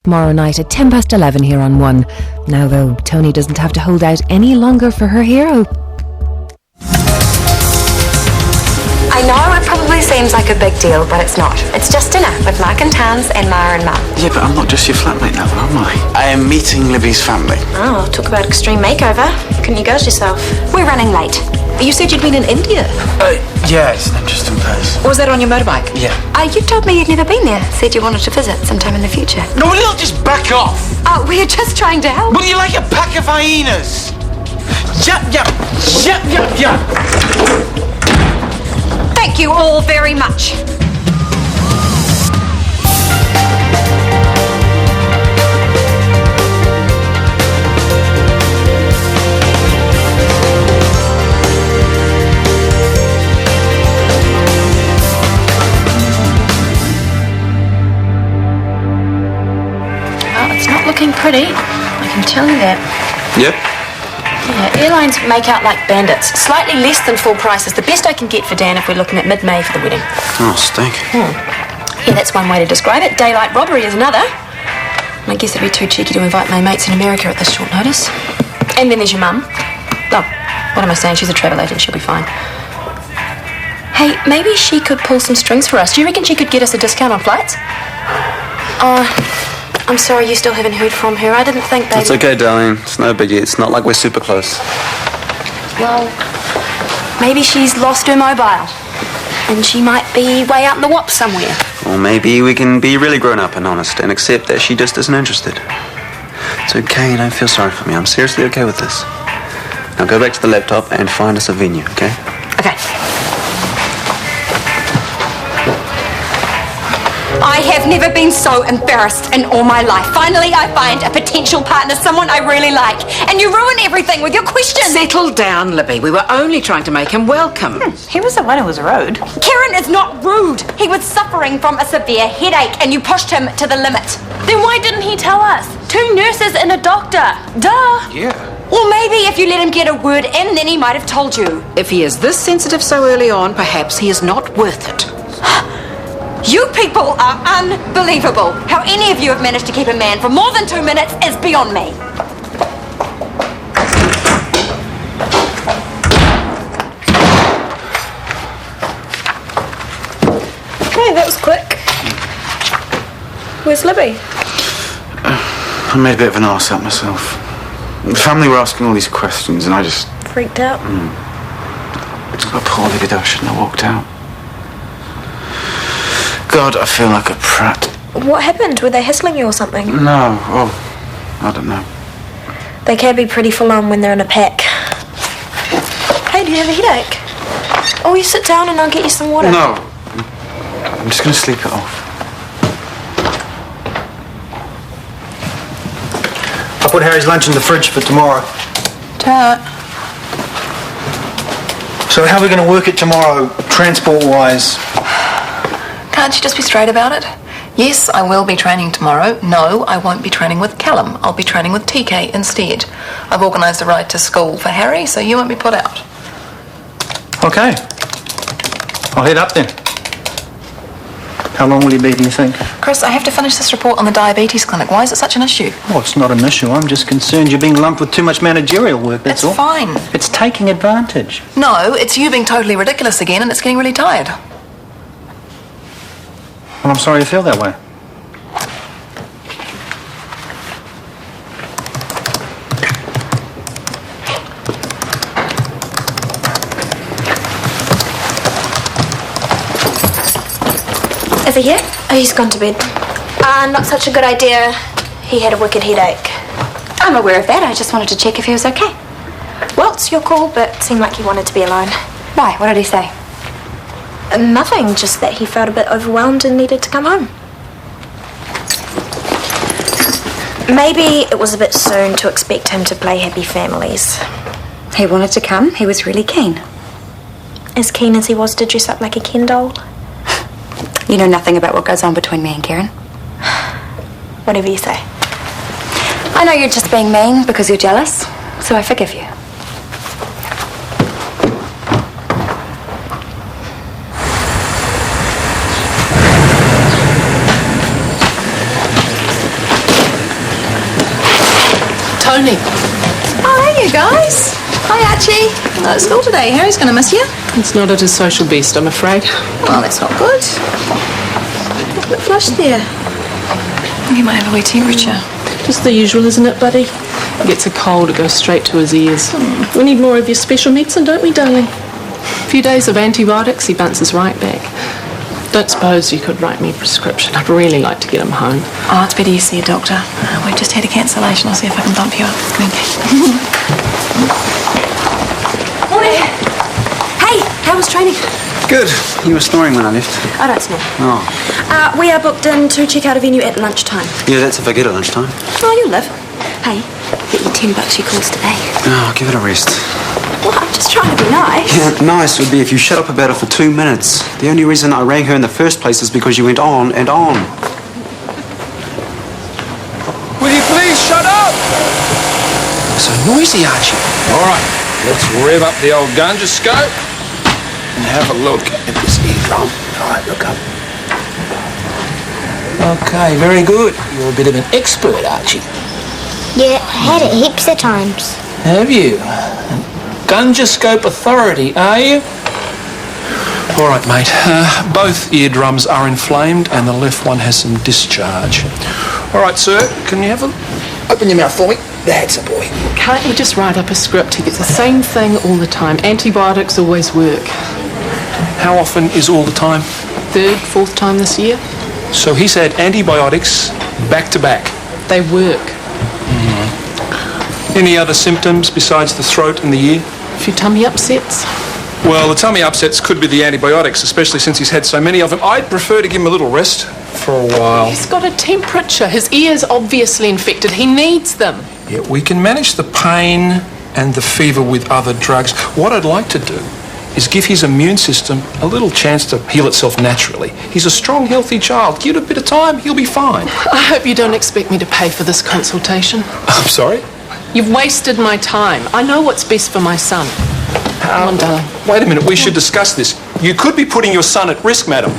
tomorrow night at 11:10 here on One. Now though, Tony doesn't have to hold out any longer for her hero. I know it probably seems like a big deal, but it's not. It's just dinner with Mark and Tans and Mara and Mum. Yeah, but I'm not just your flatmate now, am I? I am meeting Libby's family. Oh, talk about extreme makeover. Couldn't you ghost yourself? We're running late. You said you'd been in India. Yeah, it's an interesting place. Was that on your motorbike? Yeah. You told me you'd never been there. Said you wanted to visit sometime in the future. No, will you just back off? Oh, we're just trying to help. Will you like a pack of hyenas? Yep, yep, yep, yep, yep. Thank you all very much. It's not looking pretty, I can tell you that. Yep. Yeah, airlines make out like bandits. Slightly less than full price is the best I can get for Dan if we're looking at mid-May for the wedding. Oh, stink. Yeah, that's one way to describe it. Daylight robbery is another. And I guess it'd be too cheeky to invite my mates in America at this short notice. And then there's your mum. Oh, what am I saying? She's a travel agent. She'll be fine. Hey, maybe she could pull some strings for us. Do you reckon she could get us a discount on flights? I'm sorry you still haven't heard from her. I didn't think they... It's okay, darling. It's no biggie. It's not like we're super close. Well, maybe she's lost her mobile. And she might be way out in the WAP somewhere. Or maybe we can be really grown up and honest and accept that she just isn't interested. It's okay, don't feel sorry for me. I'm seriously okay with this. Now go back to the laptop and find us a venue, okay? Okay. I have never been so embarrassed in all my life. Finally, I find a potential partner, someone I really like. And you ruin everything with your questions. Settle down, Libby. We were only trying to make him welcome. He was the one who was rude. Kieran is not rude. He was suffering from a severe headache and you pushed him to the limit. Then why didn't he tell us? 2 nurses and a doctor. Duh. Yeah. Well, maybe if you let him get a word in, then he might have told you. If he is this sensitive so early on, perhaps he is not worth it. You people are unbelievable. How any of you have managed to keep a man for more than 2 minutes is beyond me. Hey, that was quick. Where's Libby? I made a bit of an arse out myself. The family were asking all these questions and I just... Freaked out? But poor Libby though, shouldn't have walked out. God, I feel like a prat. What happened? Were they hassling you or something? No, oh, I don't know. They can be pretty full on when they're in a pack. Hey, do you have a headache? Oh, you sit down and I'll get you some water. No. I'm just going to sleep it off. I put Harry's lunch in the fridge for tomorrow. Ta. So how are we going to work it tomorrow, transport-wise? Can't you just be straight about it? Yes, I will be training tomorrow. No, I won't be training with Callum. I'll be training with TK instead. I've organised a ride to school for Harry, so you won't be put out. Okay. I'll head up then. How long will you be, do you think? Chris, I have to finish this report on the diabetes clinic. Why is it such an issue? Oh, it's not an issue. I'm just concerned you're being lumped with too much managerial work, that's all. It's fine. It's taking advantage. No, it's you being totally ridiculous again and it's getting really tired. Well, I'm sorry you feel that way. Is he here? Oh, he's gone to bed. Not such a good idea. He had a wicked headache. I'm aware of that. I just wanted to check if he was okay. Well, it's your call, but it seemed like he wanted to be alone. Why? What did he say? Nothing, just that he felt a bit overwhelmed and needed to come home. Maybe it was a bit soon to expect him to play happy families. He wanted to come. He was really keen. As keen as he was to dress up like a Ken doll. You know nothing about what goes on between me and Kieran. Whatever you say. I know you're just being mean because you're jealous, so I forgive you. Tony. Oh, hey, you guys. Hi, Archie. Not at school today. Harry's going to miss you. It's not at his social best, I'm afraid. Well, that's not good. Look a bit flushed there. You might have a wee temperature. Just the usual, isn't it, buddy? He gets a cold, it goes straight to his ears. We need more of your special medicine, don't we, darling? A few days of antibiotics, he bounces right back. Don't suppose you could write me a prescription? I'd really like to get him home. Oh, it's better you see a doctor. We've just had a cancellation. I'll see if I can bump you up. Come in. Morning. Hey, how was training? Good. You were snoring when I left. I don't snore. Oh. We are booked in to check out a venue at lunchtime. Yeah, that's if I get at lunchtime. Oh, you'll live. Hey, get you $10 you calls today. Oh, give it a rest. Well, I'm just trying to be nice. Yeah, nice would be if you shut up about it for 2 minutes. The only reason I rang her in the first place is because you went on and on. Will you please shut up? So noisy, Archie. All right, let's rev up the old gunjoscope and have a look at this eardrum. All right, look up. Okay, very good. You're a bit of an expert, Archie. Yeah, I had it heaps of times. Have you? Gunjoscope authority, are you? All right, mate. Both eardrums are inflamed and the left one has some discharge. All right, sir, can you have a... Open your mouth for me. That's a boy. Can't you just write up a script? He gets the same thing all the time. Antibiotics always work. How often is all the time? Third, fourth time this year. So he's had antibiotics back to back. They work. Any other symptoms besides the throat and the ear? A few tummy upsets. Well, the tummy upsets could be the antibiotics, especially since he's had so many of them. I'd prefer to give him a little rest for a while. He's got a temperature. His ear's obviously infected. He needs them. Yeah, we can manage the pain and the fever with other drugs. What I'd like to do is give his immune system a little chance to heal itself naturally. He's a strong, healthy child. Give it a bit of time, he'll be fine. I hope you don't expect me to pay for this consultation. I'm sorry? You've wasted my time. I know what's best for my son. Come on, darling. Wait a minute, we should discuss this. You could be putting your son at risk, madam.